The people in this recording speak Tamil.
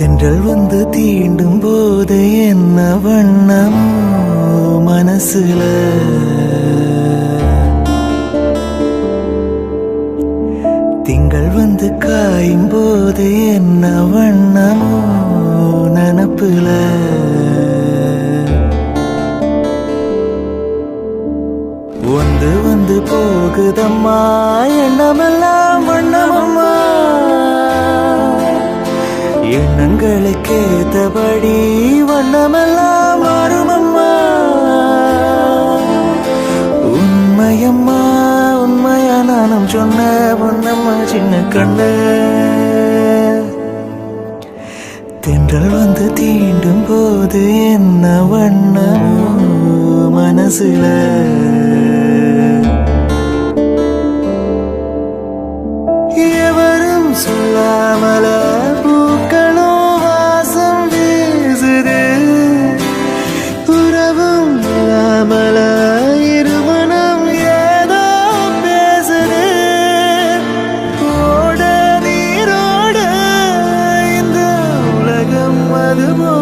தென்றல் வந்து தீண்டும் போது என்ன வண்ணமோ மனசுல திங்கள் வந்து காயும் போது என்ன வண்ணமோ நனப்புல வந்து வந்து போகுதம்மா எண்ணமெல்லாம் வண்ணமம்மா எண்ணங்களுக்கு ஏத்தபடி வண்ணமெல்லாம் மாறுமம்மா உண்மையம்மா உண்மையா நானும் சொன்ன பொன்னம்மா சின்ன கண்ணு தென்றல் வந்து தீண்டும் போது என்ன வண்ணமோ மனசுல எவரும் சொல்லாமல பூக்களும் வாசம் வீசுது உறவும் இல்லாமல இருமனம் ஏதோ பேசுது ஓட நீரோட இந்த உலகம் அதுபோ